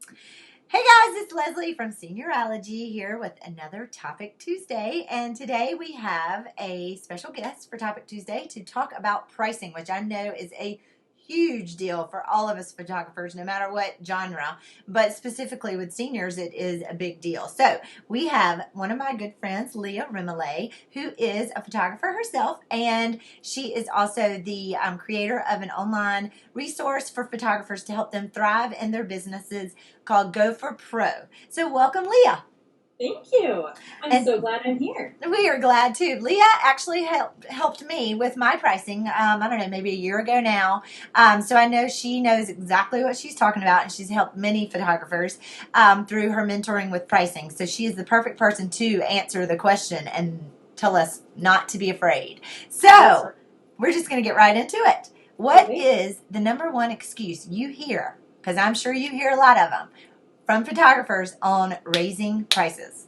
Hey guys, it's Leslie from Seniorology here with another Topic Tuesday. And today we have a special guest for Topic Tuesday to talk about pricing, which I know is a huge deal for all of us photographers, no matter what genre, but specifically with seniors, it is a big deal. So we have one of my good friends, Leah Remillet, who is a photographer herself, and she is also the creator of an online resource for photographers to help them thrive in their businesses called Go for Pro. So welcome, Leah. Thank you. I'm so glad I'm here. We are glad too. Leah actually helped me with my pricing. I don't know, maybe a year ago now. So I know she knows exactly what she's talking about, and she's helped many photographers through her mentoring with pricing. So she is the perfect person to answer the question and tell us not to be afraid. So we're just going to get right into it. What is the number one excuse you hear? Because I'm sure you hear a lot of them from photographers on raising prices.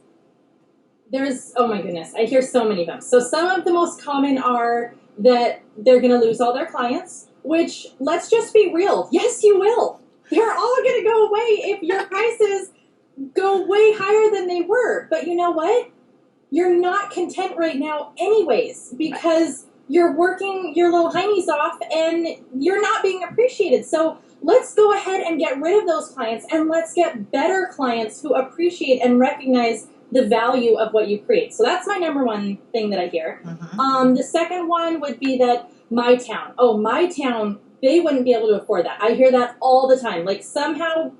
Oh my goodness, I hear so many of them. So some of the most common are that they're going to lose all their clients, which, let's just be real, yes, you will. They're all going to go away if your prices go way higher than they were. But you know what? You're not content right now anyways, because you're working your little heinies off and you're not being appreciated. So let's go ahead and get rid of those clients, and let's get better clients who appreciate and recognize the value of what you create. So that's my number one thing that I hear. The second one would be that my town, they wouldn't be able to afford that. I hear that all the time. Like, somehow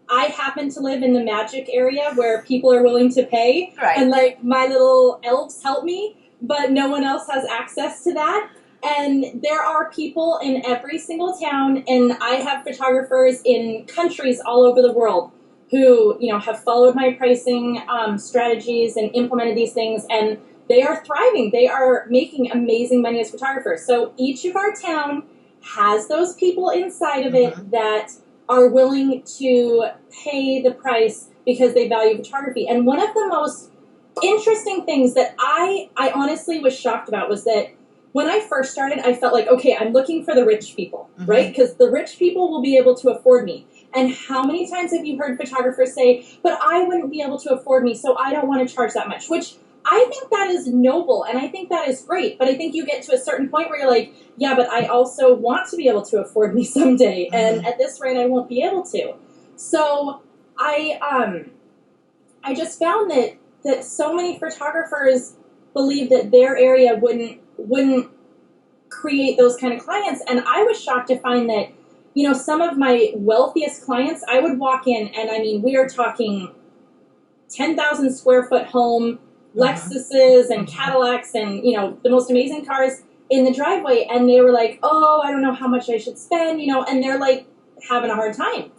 I happen to live in the magic area where people are willing to pay, and like my little elves help me, but no one else has access to that. And there are people in every single town, and I have photographers in countries all over the world who, have followed my pricing strategies and implemented these things, and they are thriving. They are making amazing money as photographers. So each of our town has those people inside of it that are willing to pay the price because they value photography. And one of the most interesting things that I honestly was shocked about was that when I first started, I felt like, okay, I'm looking for the rich people, right? Because the rich people will be able to afford me. And how many times have you heard photographers say, but I wouldn't be able to afford me, so I don't want to charge that much, which I think that is noble, and I think that is great. But I think you get to a certain point where you're like, yeah, but I also want to be able to afford me someday. And at this rate, I won't be able to. So I just found that so many photographers believe that their area wouldn't create those kind of clients. And I was shocked to find that, some of my wealthiest clients, I would walk in, and I mean, we are talking 10,000 square foot home, Lexuses and Cadillacs and, the most amazing cars in the driveway. And they were like, oh, I don't know how much I should spend, and they're like having a hard time.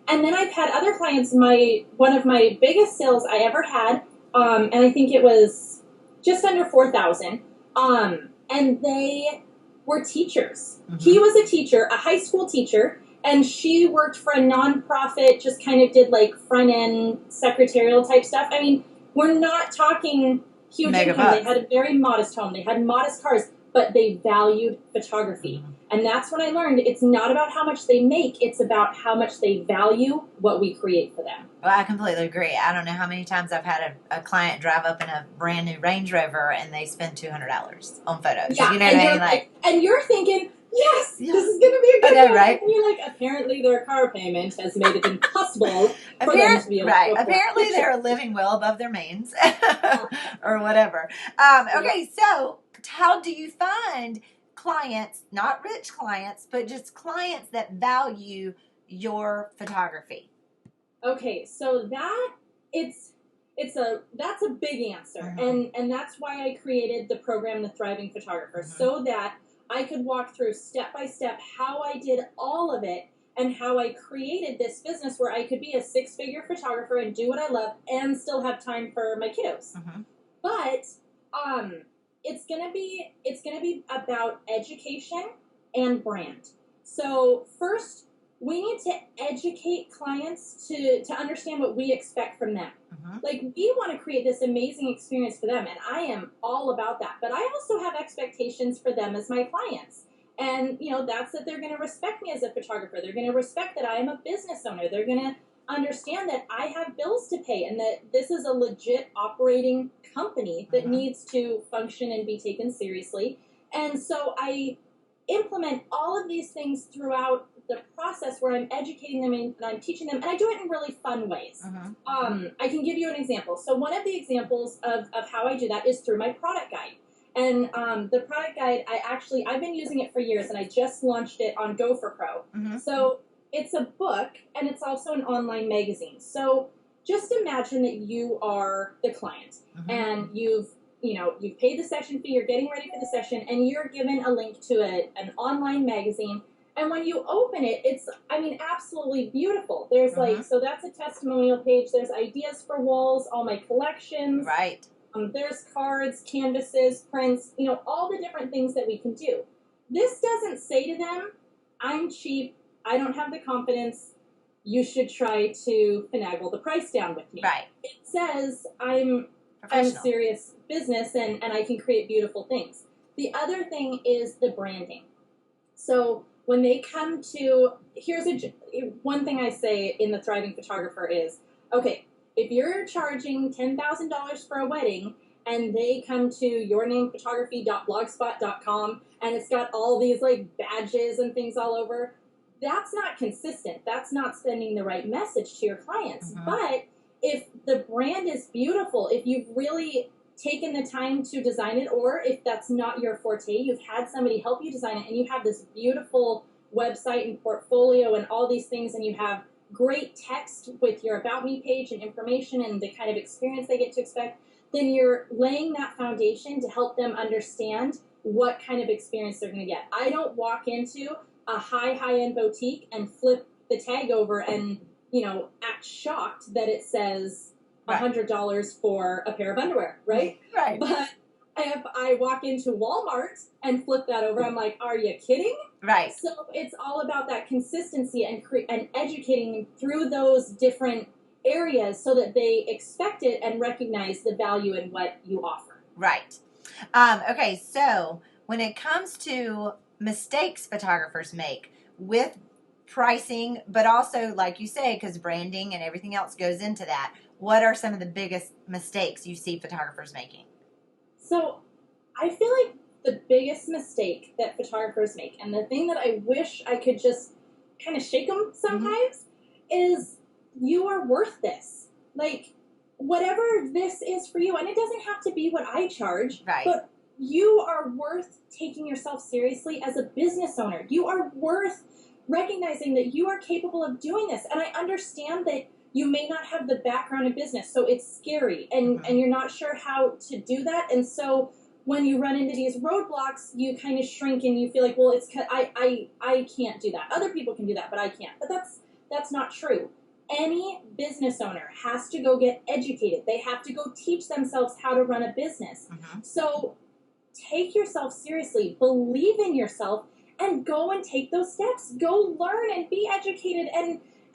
And then I've had other clients, one of my biggest sales I ever had, and I think it was just under 4,000, and they were teachers. He was a teacher, a high school teacher, and she worked for a nonprofit, just kind of did like front-end secretarial type stuff. I mean, we're not talking huge income. They had a very modest home. They had modest cars, but they valued photography. And that's when I learned it's not about how much they make. It's about how much they value what we create for them. Well, I completely agree. I don't know how many times I've had a client drive up in a brand new Range Rover and they spend $200 on photos. Yeah, you know what I mean? Like, and you're thinking, yes, this is going to be a good one. Right? And you're like, apparently their car payment has made it impossible for them to be able to afford. Apparently they're living well above their means or whatever. Okay, so how do you find clients, not rich clients, but just clients that value your photography? Okay, so that's a big answer, and that's why I created the program, The Thriving Photographer, so that I could walk through step by step how I did all of it and how I created this business where I could be a six-figure photographer and do what I love and still have time for my kiddos. But it's gonna be about education and brand. So first, we need to educate clients to understand what we expect from them. Like, we want to create this amazing experience for them, and I am all about that. But I also have expectations for them as my clients. And, that's that they're going to respect me as a photographer. They're going to respect that I am a business owner. They're going to understand that I have bills to pay and that this is a legit operating company that needs to function and be taken seriously. And so I implement all of these things throughout the process where I'm educating them and I'm teaching them, and I do it in really fun ways. I can give you an example. So one of the examples of how I do that is through my product guide. And the product guide, I've been using it for years, and I just launched it on Gopher Pro. So it's a book, and it's also an online magazine. So just imagine that you are the client, and you've paid the session fee, you're getting ready for the session, and you're given a link to an online magazine. And when you open it, it's, absolutely beautiful. There's so that's a testimonial page. There's ideas for walls, all my collections. Right. There's cards, canvases, prints, all the different things that we can do. This doesn't say to them, I'm cheap, I don't have the confidence, you should try to finagle the price down with me. Right. It says, I'm serious business and I can create beautiful things. The other thing is the branding. So when they come to, one thing I say in the Thriving Photographer is, okay, if you're charging $10,000 for a wedding and they come to yournamephotography.blogspot.com and it's got all these badges and things all over, that's not consistent. That's not sending the right message to your clients. But if the brand is beautiful, if you've really taken the time to design it, or if that's not your forte, you've had somebody help you design it, and you have this beautiful website and portfolio and all these things, and you have great text with your About Me page and information and the kind of experience they get to expect, then you're laying that foundation to help them understand what kind of experience they're going to get. I don't walk into a high-end boutique and flip the tag over and, act shocked that it says $100 for a pair of underwear, right? Right. But if I walk into Walmart and flip that over, I'm like, are you kidding? Right. So it's all about that consistency and educating them through those different areas so that they expect it and recognize the value in what you offer. Right. Okay, so when it comes to mistakes photographers make with pricing, but also, like you say, because branding and everything else goes into that, what are some of the biggest mistakes you see photographers making? So I feel like the biggest mistake that photographers make, and the thing that I wish I could just kind of shake them sometimes, is you are worth this. Whatever this is for you, and it doesn't have to be what I charge, but you are worth taking yourself seriously as a business owner. You are worth recognizing that you are capable of doing this. And I understand that you may not have the background in business, so it's scary, and you're not sure how to do that. And so when you run into these roadblocks, you kind of shrink and you feel like, well, I can't do that. Other people can do that, but I can't. But that's not true. Any business owner has to go get educated. They have to go teach themselves how to run a business. So take yourself seriously, believe in yourself, and go and take those steps. Go learn and be educated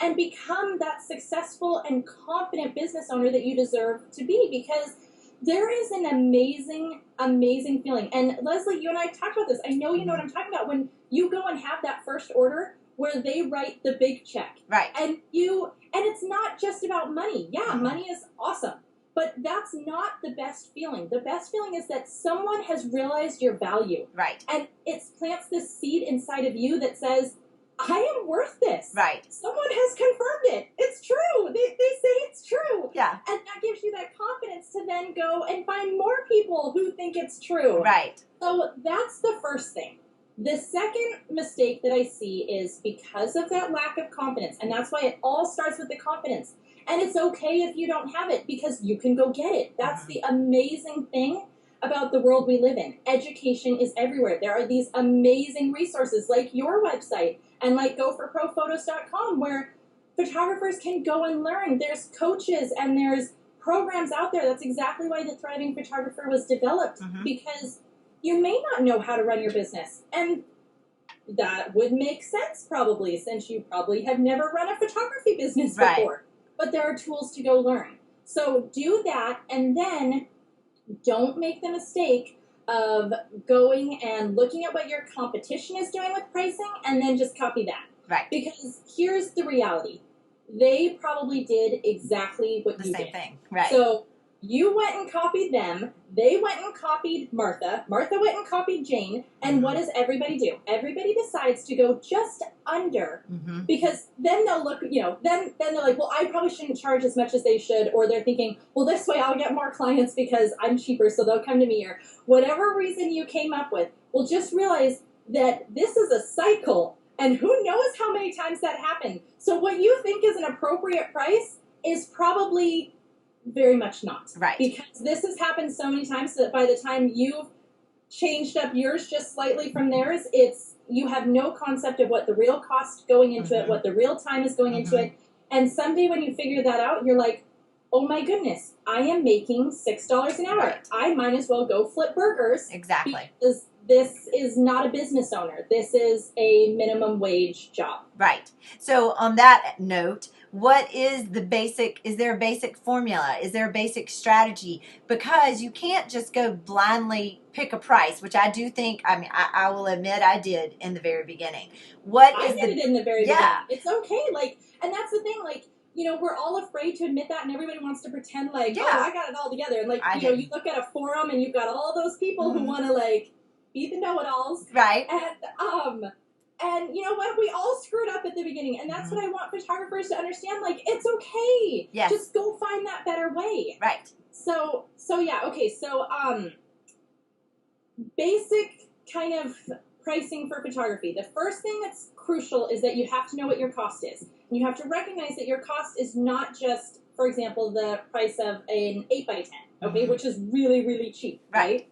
and become that successful and confident business owner that you deserve to be, because there is an amazing, amazing feeling. And Leslie, you and I talked about this. I know you know what I'm talking about. When you go and have that first order where they write the big check. Right. And it's not just about money. Yeah, money is awesome. But that's not the best feeling. The best feeling is that someone has realized your value. Right. And it plants this seed inside of you that says, I am worth this. Right. Someone has confirmed it. It's true. They say it's true. Yeah. And that gives you that confidence to then go and find more people who think it's true. Right. So that's the first thing. The second mistake that I see is because of that lack of confidence, and that's why it all starts with the confidence. And it's okay if you don't have it, because you can go get it. That's the amazing thing about the world we live in. Education is everywhere. There are these amazing resources like your website and like gopherprophotos.com where photographers can go and learn. There's coaches and there's programs out there. That's exactly why the Thriving Photographer was developed, because you may not know how to run your business. And that would make sense probably, since you probably have never run a photography business before. But there are tools to go learn. So do that, and then don't make the mistake of going and looking at what your competition is doing with pricing and then just copy that. Right. Because here's the reality. they probably did exactly what The you same did. thing, right? So you went and copied them. They went and copied Martha. Martha went and copied Jane. And what does everybody do? Everybody decides to go just under, because then they'll look, then they're like, well, I probably shouldn't charge as much as they should. Or they're thinking, well, this way I'll get more clients because I'm cheaper, so they'll come to me. Or whatever reason you came up with. Well, just realize that this is a cycle. And who knows how many times that happened. So what you think is an appropriate price is probably very much not. Right. Because this has happened so many times that by the time you've changed up yours just slightly from theirs, you have no concept of what the real cost going into it, what the real time is going into it. And someday when you figure that out, you're like, oh my goodness, I am making $6 an hour. Right. I might as well go flip burgers. Exactly. Because this is not a business owner. This is a minimum wage job. Right. So on that note, what is the basic, is there a basic formula? Is there a basic strategy? Because you can't just go blindly pick a price, which I do think, I will admit I did in the very beginning. I did it in the very beginning. It's okay. And that's the thing, we're all afraid to admit that, and everybody wants to pretend like, oh, I got it all together. And you look at a forum and you've got all those people who want to be the know-it-alls. Right. And you know what? We all screwed up at the beginning, and that's what I want photographers to understand. It's okay. Yes. Just go find that better way. Right. So yeah. Okay. So basic kind of pricing for photography. The first thing that's crucial is that you have to know what your cost is. And you have to recognize that your cost is not just, for example, the price of an 8x10, okay, which is really, really cheap, right?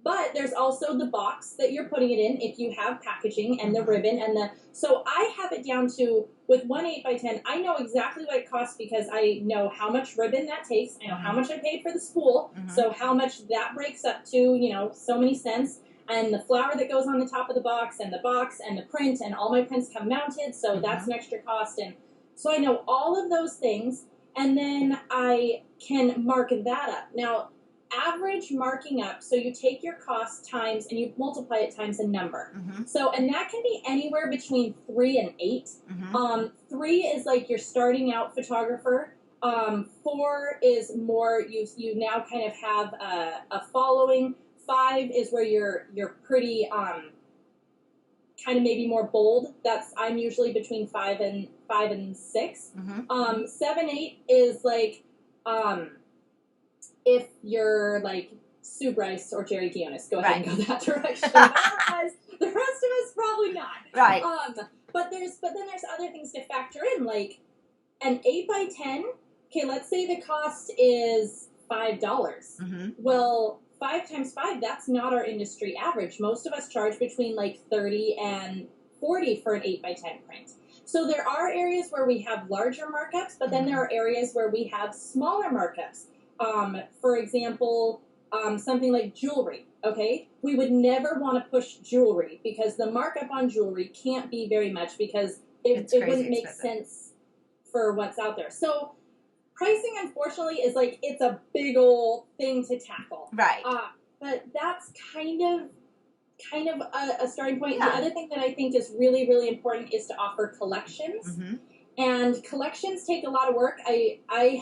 But there's also the box that you're putting it in if you have packaging and the ribbon so I have it down to, with one 8x10, I know exactly what it costs because I know how much ribbon that takes. I know how much I paid for the spool. So how much that breaks up to, so many cents. And the flower that goes on the top of the box and the print, and all my prints come mounted. So that's an extra cost. And so I know all of those things. And then I can mark that up. Now, average marking up, so you take your cost times and you multiply it times a number. So, and that can be anywhere between 3 and 8. 3 is like your starting out photographer. 4 is more, you now kind of have a following. 5 is where you're pretty kind of maybe more bold. I'm usually between 5 and 6. 7, 8 is if you're Sue Bryce or Jerry Guionis, go ahead and go that direction. Otherwise, the rest of us probably not. Right. But then there's other things to factor in, like an 8x10. Okay, let's say the cost is $5. Well, 5 times 5, that's not our industry average. Most of us charge between 30 and 40 for an 8x10 print. So there are areas where we have larger markups, but then there are areas where we have smaller markups. For example, something like jewelry, okay? We would never want to push jewelry because the markup on jewelry can't be very much because it wouldn't make sense for what's out there. So pricing, unfortunately, is it's a big old thing to tackle. Right. But that's kind of a starting point. The other thing that I think is really, really important is to offer collections. And collections take a lot of work. I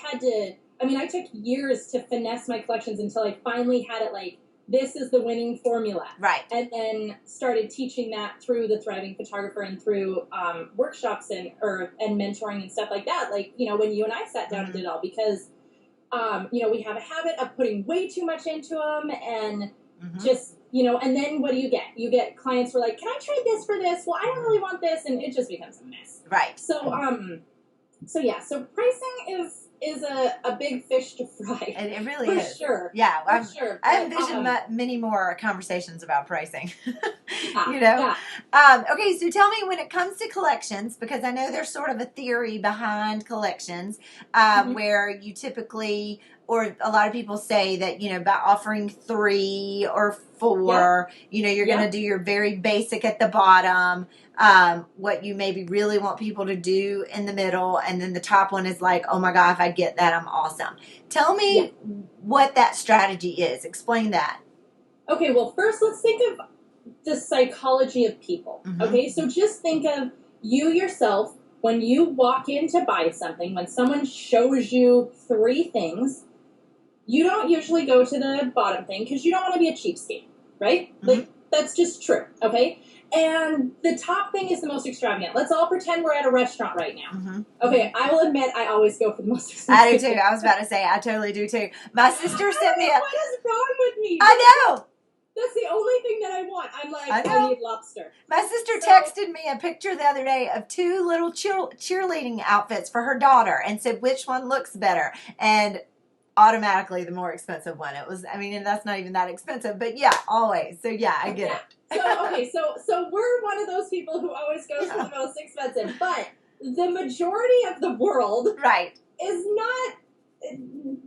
took years to finesse my collections until I finally had it this is the winning formula. Right. And then started teaching that through the Thriving Photographer and through workshops and mentoring and stuff like that. When you and I sat down and did it all, because, we have a habit of putting way too much into them and just, and then what do you get? You get clients who are like, can I trade this for this? Well, I don't really want this. And it just becomes a mess. Right. So pricing is a big fish to fry. And it really is. For sure. Yeah. For sure. I envision many more conversations about pricing. Yeah. Okay, so tell me, when it comes to collections, because I know there's sort of a theory behind collections where you typically, or a lot of people say that, by offering 3 or 4, you're going to do your very basic at the bottom, what you maybe really want people to do in the middle, and then the top one is oh my God, if I get that, I'm awesome. Tell me what that strategy is. Explain that. Okay, well, first let's think of the psychology of people. Okay, so just think of you yourself. when you walk in to buy something, when someone shows you 3 things, you don't usually go to the bottom thing because you don't want to be a cheapskate, right? Mm-hmm. Like, that's just true, okay? And the top thing is the most extravagant. Let's all pretend we're at a restaurant right now. Mm-hmm. Okay, I will admit I always go for the most expensive. I do too. I was about to say, I totally do too. My sister sent me a. What is wrong with me? I know. That's the only thing that I want. I'm like, I know. I need lobster. My sister texted me a picture the other day of 2 little cheerleading outfits for her daughter and said, which one looks better? And automatically the more expensive one. It was, I mean, and that's not even that expensive, but yeah, always. So yeah, I get it. So we're one of those people who always goes for the most expensive, but the majority of the world Right. is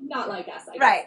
not like us, I guess. Right.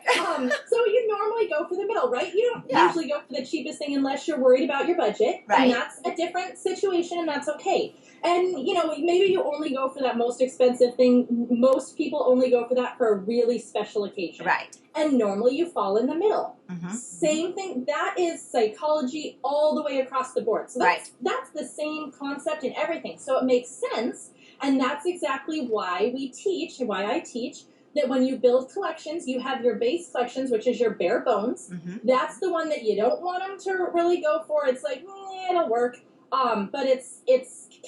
So you normally go for the middle, right? You don't usually go for the cheapest thing unless you're worried about your budget. Right. And that's a different situation, and that's okay. And, maybe you only go for that most expensive thing. Most people only go for that for a really special occasion. Right. And normally you fall in the middle. Mm-hmm. Same thing. That is psychology all the way across the board. So that's the same concept in everything. So it makes sense. And that's exactly why I teach, that when you build collections, you have your base collections, which is your bare bones. Mm-hmm. That's the one that you don't want them to really go for. It's like, it'll work. But it's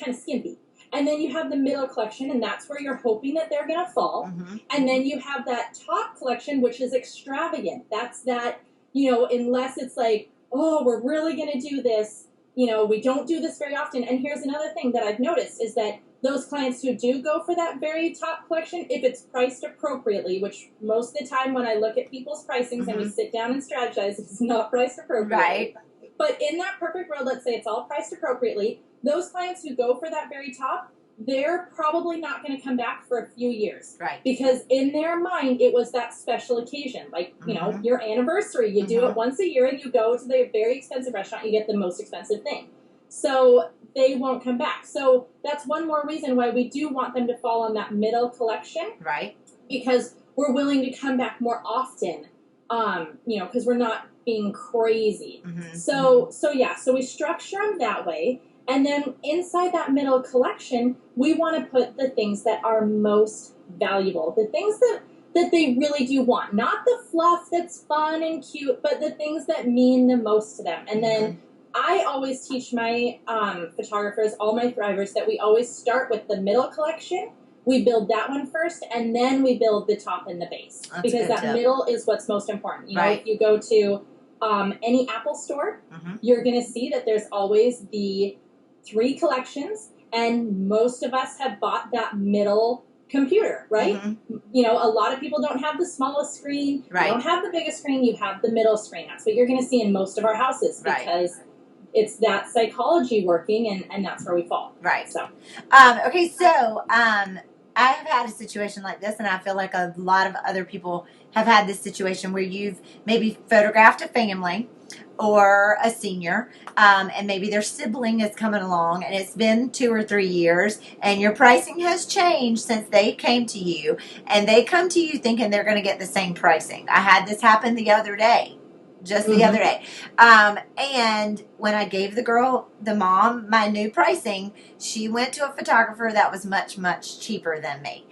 kind of skimpy. And then you have the middle collection, and that's where you're hoping that they're going to fall. Mm-hmm. And then you have that top collection, which is extravagant. That's that, unless it's like, oh, we're really going to do this. We don't do this very often. And here's another thing that I've noticed is that those clients who do go for that very top collection, if it's priced appropriately, which most of the time when I look at people's pricings and we sit down and strategize, it's not priced appropriately. Right. But in that perfect world, let's say it's all priced appropriately, those clients who go for that very top, they're probably not going to come back for a few years. Right. Because in their mind, it was that special occasion. Like, your anniversary. You do it once a year and you go to the very expensive restaurant, you get the most expensive thing. So they won't come back. So that's one more reason why we do want them to fall on that middle collection. Right. Because we're willing to come back more often, because we're not being crazy. Mm-hmm. So we structure them that way. And then inside that middle collection, we want to put the things that are most valuable, the things that they really do want, not the fluff that's fun and cute, but the things that mean the most to them. And then I always teach my photographers, all my thrivers, that we always start with the middle collection. We build that one first, and then we build the top and the base. That's because that middle is what's most important. If you go to any Apple store, you're going to see that there's always the 3 collections, and most of us have bought that middle computer, right? A lot of people don't have the smallest screen. Right. You don't have the biggest screen. You have the middle screen. That's what you're going to see in most of our houses because it's that psychology working, and that's where we fall. Right. So, okay, so I have had a situation like this, and I feel like a lot of other people have had this situation where you've maybe photographed a family or a senior, and maybe their sibling is coming along, and it's been 2 or 3 years, and your pricing has changed since they came to you, and they come to you thinking they're going to get the same pricing. I had this happen the other day. Just the other day. And when I gave the mom, my new pricing, she went to a photographer that was much, much cheaper than me.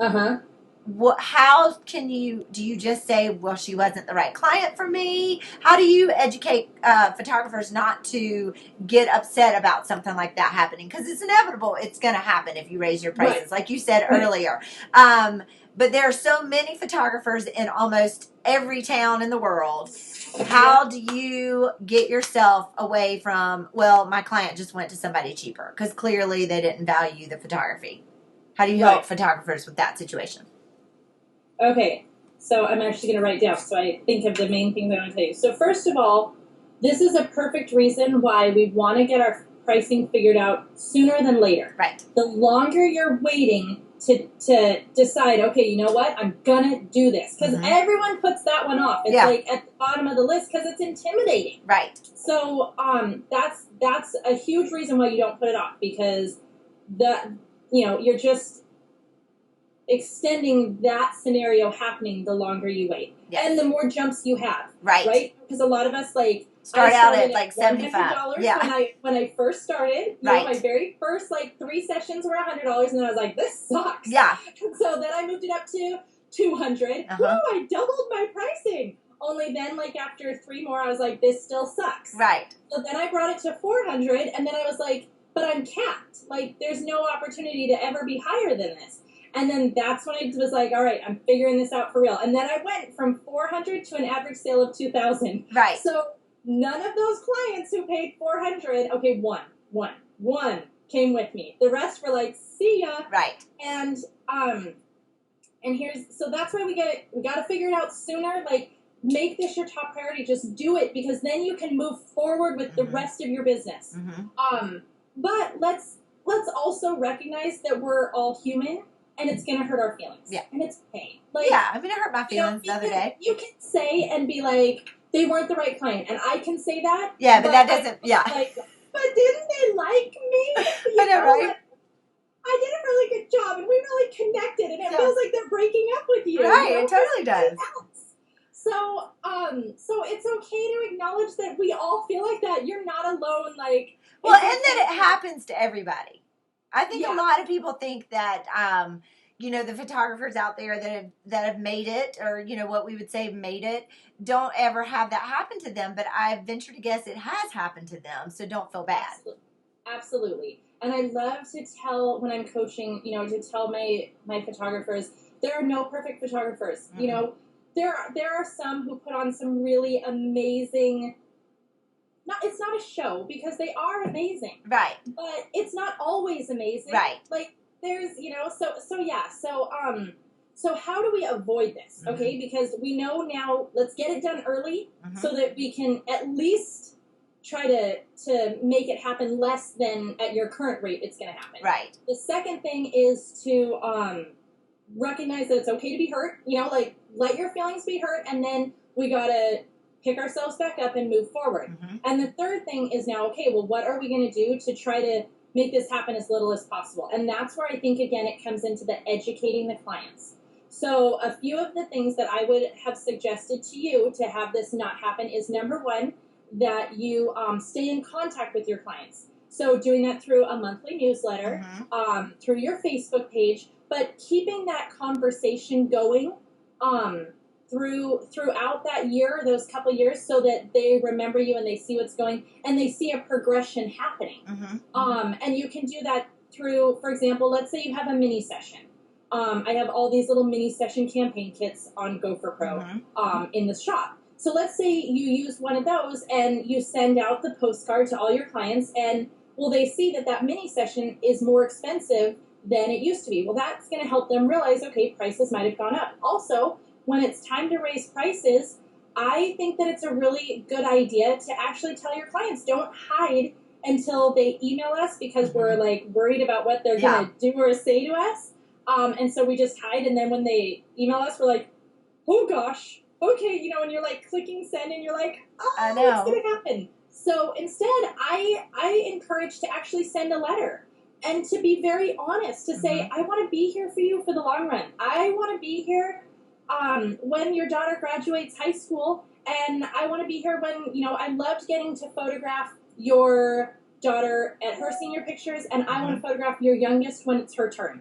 How do you just say, well, she wasn't the right client for me? How do you educate photographers not to get upset about something like that happening? Because it's inevitable. It's going to happen if you raise your prices, like you said earlier. But there are so many photographers in almost every town in the world. How do you get yourself away from, well, my client just went to somebody cheaper because clearly they didn't value the photography? How do you help photographers with that situation? Okay, so I'm actually going to write down so I think of the main things I want to tell you. So first of all, this is a perfect reason why we want to get our pricing figured out sooner than later. Right. The longer you're waiting to decide, okay, you know what, I'm going to do this. Because everyone puts that one off. It's like at the bottom of the list because it's intimidating. Right. So that's a huge reason why you don't put it off, because you're just extending that scenario happening the longer you wait. Yes. And the more jumps you have. Right. Right? Because a lot of us, Start I out started at like $100 $75. Yeah. when I first started. Right. My very first like 3 sessions were $100, and then I was like, this sucks. Yeah. And so then I moved it up to $200. Uh-huh. Woo! I doubled my pricing. Only then, like after 3 more, I was like, this still sucks. Right. So then I brought it to $400, and then I was like, but I'm capped. Like, there's no opportunity to ever be higher than this. And then that's when I was like, all right, I'm figuring this out for real. And then I went from $400 to an average sale of $2,000. Right. So none of those clients who paid $400, okay, one came with me. The rest were like, see ya. Right. And so that's why we got to figure it out sooner. Like, make this your top priority. Just do it, because then you can move forward with the rest of your business. But let's also recognize that we're all human, and it's going to hurt our feelings. Yeah. And it's pain. Like, yeah, I mean, it hurt my feelings the other day. You can say and be like, they weren't the right client, and I can say that. Yeah, but that doesn't, Like, but didn't they like me? I know, right? I did a really good job, and we really connected, and it feels like they're breaking up with you. Right, it totally does. So it's okay to acknowledge that we all feel like that. You're not alone. Like, well, and that it happens to everybody. I think a lot of people think that, the photographers out there that have made it, or, what we would say made it, don't ever have that happen to them. But I venture to guess it has happened to them. So don't feel bad. Absolutely. And I love to tell, when I'm coaching, to tell my photographers, there are no perfect photographers. There are some who put on some really amazing, it's not a show, because they are amazing. Right. But it's not always amazing. Right. Like, there's, so how do we avoid this? Okay, because we know now, let's get it done early so that we can at least try to make it happen less than at your current rate it's going to happen. Right. The second thing is to recognize that it's okay to be hurt. Like, let your feelings be hurt, and then we got to pick ourselves back up and move forward. And the third thing is now, okay, well, what are we going to do to try to make this happen as little as possible? And that's where I think, again, it comes into the educating the clients. So a few of the things that I would have suggested to you to have this not happen is, number one, that you stay in contact with your clients. So doing that through a monthly newsletter, through your Facebook page, but keeping that conversation going throughout that year, those couple years, so that they remember you and they see what's going, and they see a progression happening. And you can do that through, for example, let's say you have a mini session. I have all these little mini session campaign kits on Gopher Pro in the shop. So let's say you use one of those and you send out the postcard to all your clients, and they see that mini session is more expensive than it used to be. Well, that's going to help them realize, okay, prices might have gone up. Also, when it's time to raise prices, I think that it's a really good idea to actually tell your clients, don't hide until they email us, because we're like worried about what they're going to do or say to us. And so we just hide, and then when they email us, we're like, oh gosh, okay, and you're like clicking send, and you're like, oh, I know. What's going to happen? So instead, I encourage to actually send a letter and to be very honest, to say, I want to be here for you for the long run. I want to be here when your daughter graduates high school, and I want to be here when, I loved getting to photograph your daughter at her senior pictures, and I want to photograph your youngest when it's her turn.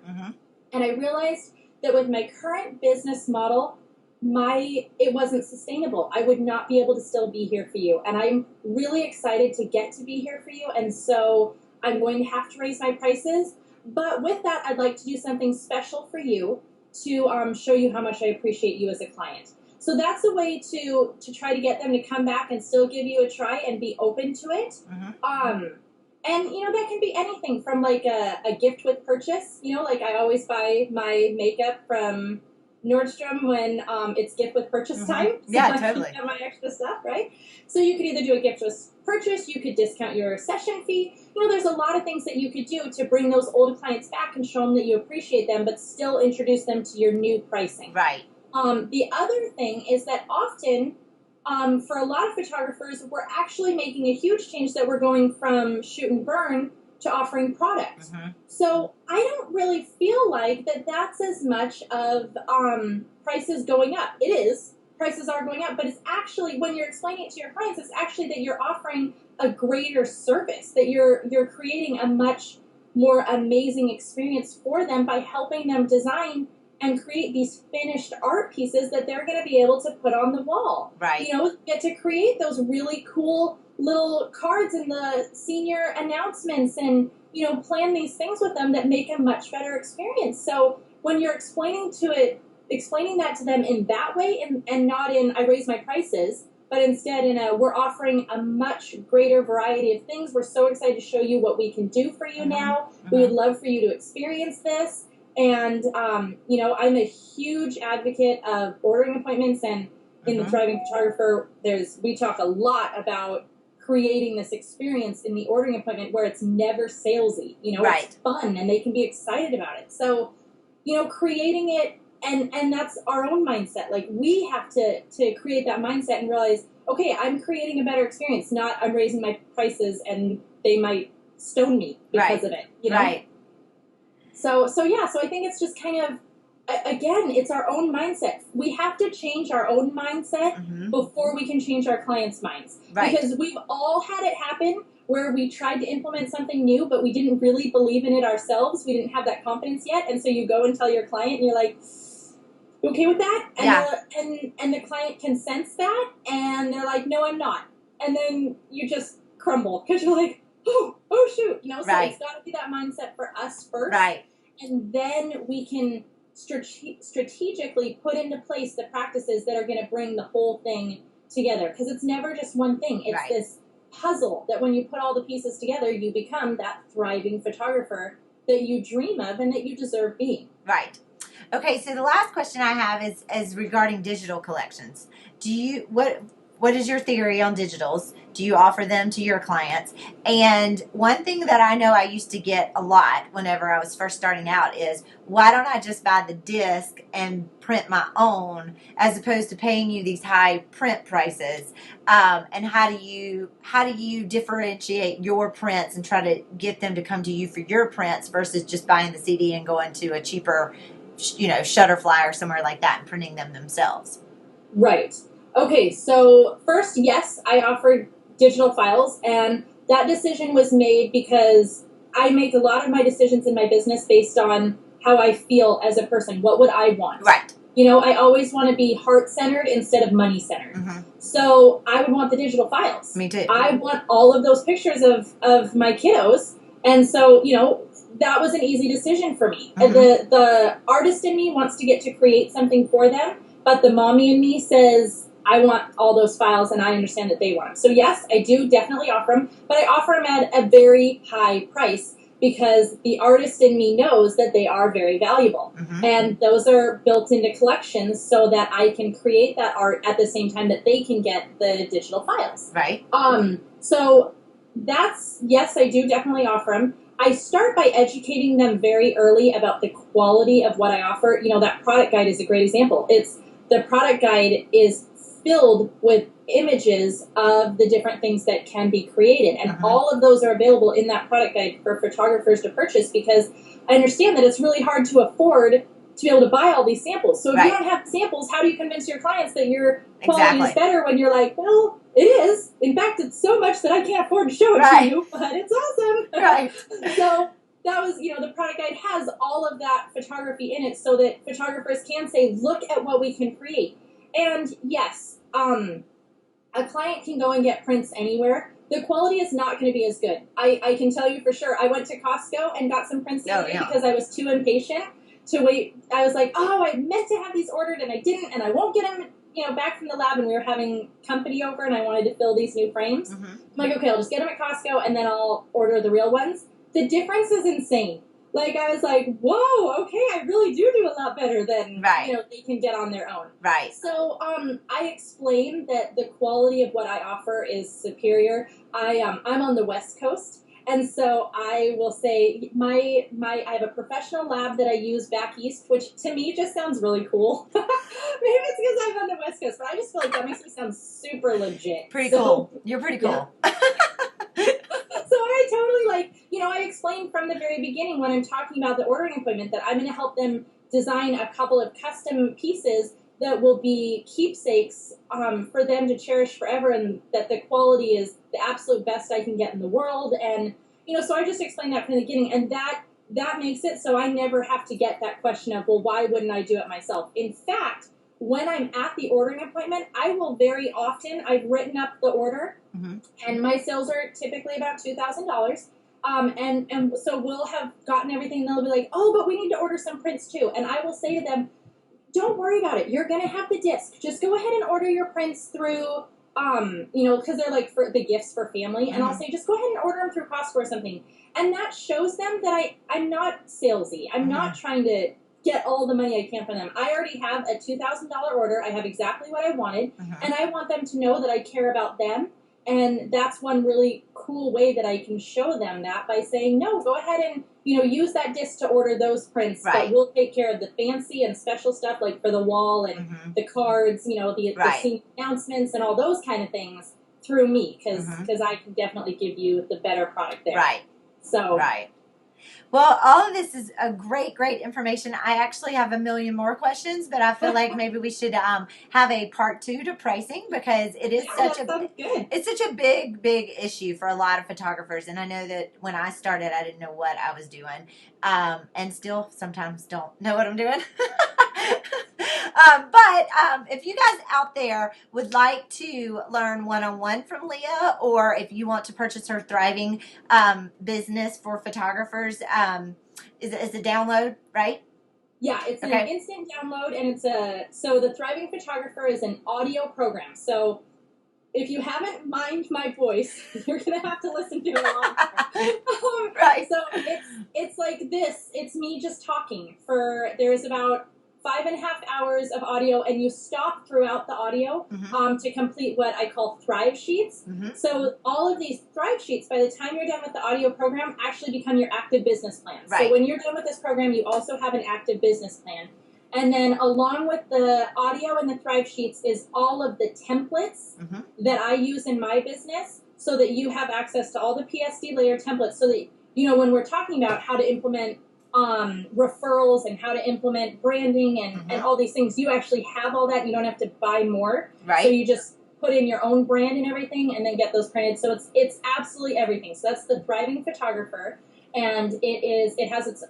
And I realized that with my current business model, it wasn't sustainable. I would not be able to still be here for you. And I'm really excited to get to be here for you. And so I'm going to have to raise my prices. But with that, I'd like to do something special for you to show you how much I appreciate you as a client. So that's a way to try to get them to come back and still give you a try and be open to it. And, that can be anything from, like, a gift with purchase. Like, I always buy my makeup from Nordstrom when it's gift with purchase time. So yeah, I totally. can get my extra stuff, right? So you could either do a gift with purchase, you could discount your session fee. There's a lot of things that you could do to bring those old clients back and show them that you appreciate them, but still introduce them to your new pricing. Right. The other thing is that often, for a lot of photographers, we're actually making a huge change, that we're going from shoot and burn to offering products. So I don't really feel like that's as much of prices going up. It is, prices are going up, but it's actually, when you're explaining it to your clients, it's actually that you're offering a greater service, that you're creating a much more amazing experience for them by helping them design and create these finished art pieces that they're going to be able to put on the wall. Right. You know, get to create those really cool little cards in the senior announcements and, you know, plan these things with them that make a much better experience. So when you're explaining that to them in that way and not in, I raise my prices, but instead in a, we're offering a much greater variety of things. We're so excited to show you what we can do for you now. We would love for you to experience this. And, you know, I'm a huge advocate of ordering appointments, and in the Thriving Photographer, we talk a lot about creating this experience in the ordering appointment where it's never salesy. You know, it's fun and they can be excited about it. So, you know, creating it, and that's our own mindset. Like, we have to create that mindset and realize, okay, I'm creating a better experience, not I'm raising my prices and they might stone me because of it, you know? Right. So I think it's just kind of, again, it's our own mindset. We have to change our own mindset before we can change our clients' minds. Right. Because we've all had it happen where we tried to implement something new, but we didn't really believe in it ourselves. We didn't have that confidence yet. And so you go and tell your client, and you're like, you okay with that? And and the client can sense that, and they're like, no, I'm not. And then you just crumble because you're like, oh shoot. You know, so it's got to be that mindset for us first. Right. And then we can strategically put into place the practices that are going to bring the whole thing together. Because it's never just one thing. It's this puzzle that when you put all the pieces together, you become that thriving photographer that you dream of and that you deserve being. Right. Okay, so the last question I have is regarding digital collections. What is your theory on digitals? Do you offer them to your clients? And one thing that I know I used to get a lot whenever I was first starting out is, why don't I just buy the disc and print my own as opposed to paying you these high print prices? And how do you differentiate your prints and try to get them to come to you for your prints versus just buying the CD and going to a cheaper, you know, Shutterfly or somewhere like that and printing them themselves? Right. Okay, so first, yes, I offered digital files, and that decision was made because I make a lot of my decisions in my business based on how I feel as a person. What would I want? Right. You know, I always want to be heart-centered instead of money-centered. So I would want the digital files. Me too. I want all of those pictures of my kiddos, and so, you know, that was an easy decision for me. The artist in me wants to get to create something for them, but the mommy in me says, I want all those files, and I understand that they want them. So yes, I do definitely offer them, but I offer them at a very high price because the artist in me knows that they are very valuable. And those are built into collections so that I can create that art at the same time that they can get the digital files. Right. So that's, yes, I do definitely offer them. I start by educating them very early about the quality of what I offer. You know, that product guide is a great example. The product guide is filled with images of the different things that can be created. And all of those are available in that product guide for photographers to purchase, because I understand that it's really hard to afford to be able to buy all these samples. So if you don't have samples, how do you convince your clients that your quality is better when you're like, well, it is. In fact, it's so much that I can't afford to show it to you, but it's awesome. Right. So that was, you know, the product guide has all of that photography in it so that photographers can say, look at what we can create. And yes, a client can go and get prints anywhere. The quality is not going to be as good. I can tell you for sure. I went to Costco and got some prints because I was too impatient to wait. I was like, oh, I meant to have these ordered and I didn't, and I won't get them, you know, back from the lab, and we were having company over and I wanted to fill these new frames. I'm like, okay, I'll just get them at Costco and then I'll order the real ones. The difference is insane. Like, I was like, whoa, okay, I really do a lot better than, you know, they can get on their own. Right. So, I explained that the quality of what I offer is superior. I'm on the West Coast, and so I will say I have a professional lab that I use back east, which to me just sounds really cool. Maybe it's because I'm on the West Coast, but I just feel like that makes me sound super legit. Pretty cool. You're pretty cool. Yeah. So I totally, you know, I explained from the very beginning when I'm talking about the ordering appointment that I'm going to help them design a couple of custom pieces that will be keepsakes for them to cherish forever, and that the quality is the absolute best I can get in the world. And so I just explained that from the beginning, and that makes it so I never have to get that question of, well, why wouldn't I do it myself? In fact, when I'm at the ordering appointment, I will very often, I've written up the order, and my sales are typically about $2,000. And so we'll have gotten everything, and they'll be like, oh, but we need to order some prints too. And I will say to them, don't worry about it. You're going to have the disc. Just go ahead and order your prints through, because they're like for the gifts for family. And I'll say, just go ahead and order them through Costco or something. And that shows them that I'm not salesy. I'm not trying to get all the money I can from them. I already have a $2,000 order. I have exactly what I wanted. And I want them to know that I care about them. And that's one really cool way that I can show them that, by saying, no, go ahead and, use that disc to order those prints. Right. But we'll take care of the fancy and special stuff, like for the wall and the cards, the senior announcements and all those kind of things through me, because I can definitely give you the better product there. Right. So. Right. Well, all of this is a great information. I actually have a million more questions, but I feel like maybe we should have a part 2 to pricing, because it is it's such a big issue for a lot of photographers. And I know that when I started, I didn't know what I was doing, and still sometimes don't know what I'm doing. But if you guys out there would like to learn one-on-one from Leah, or if you want to purchase her thriving business for photographers, is a download, right? Yeah, it's an instant download, and so the Thriving Photographer is an audio program. So if you haven't mined my voice, you're gonna have to listen to it a lot more. Right. So it's like this. It's me just talking there's about 5.5 hours of audio, and you stop throughout the audio to complete what I call Thrive Sheets. So all of these Thrive Sheets, by the time you're done with the audio program, actually become your active business plan. Right. So when you're done with this program, you also have an active business plan. And then along with the audio and the Thrive Sheets is all of the templates that I use in my business, so that you have access to all the PSD layer templates, so that, when we're talking about how to implement referrals and how to implement branding and all these things, you actually have all that. You don't have to buy more. Right. So you just put in your own brand and everything, and then get those printed. So it's absolutely everything. So that's the Thriving Photographer, and it has its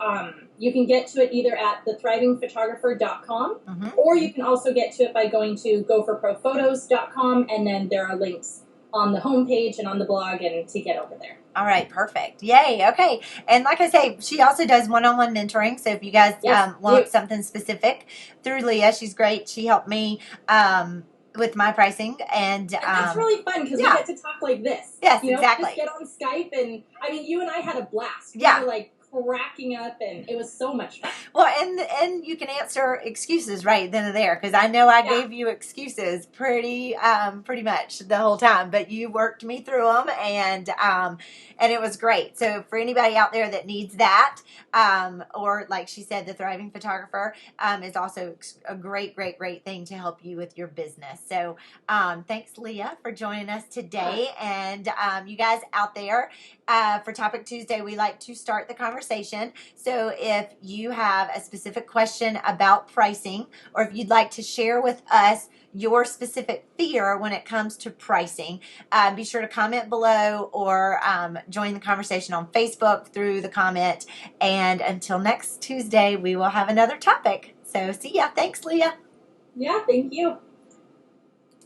you can get to it either at thethrivingphotographer.com, or you can also get to it by going to gopherprophotos.com, and then there are links on the homepage and on the blog, and to get over there. All right, perfect. Yay. Okay. And like I say, she also does one-on-one mentoring. So if you guys want something specific through Leah, she's great. She helped me with my pricing. And that's really fun, because we get to talk like this. Yes, exactly. Just get on Skype, and you and I had a blast. We were like cracking up, and it was so much fun. Well, and you can answer excuses right then and there, because I know I gave you excuses pretty much the whole time, but you worked me through them, and it was great. So for anybody out there that needs that, or like she said, the Thriving Photographer is also a great thing to help you with your business. So thanks, Leah, for joining us today. And you guys out there, for Topic Tuesday, we like to start the conversation. So if you have a specific question about pricing, or if you'd like to share with us your specific fear when it comes to pricing, be sure to comment below, or join the conversation on Facebook through the comment. And until next Tuesday, we will have another topic. So see ya. Thanks, Leah. Yeah, thank you.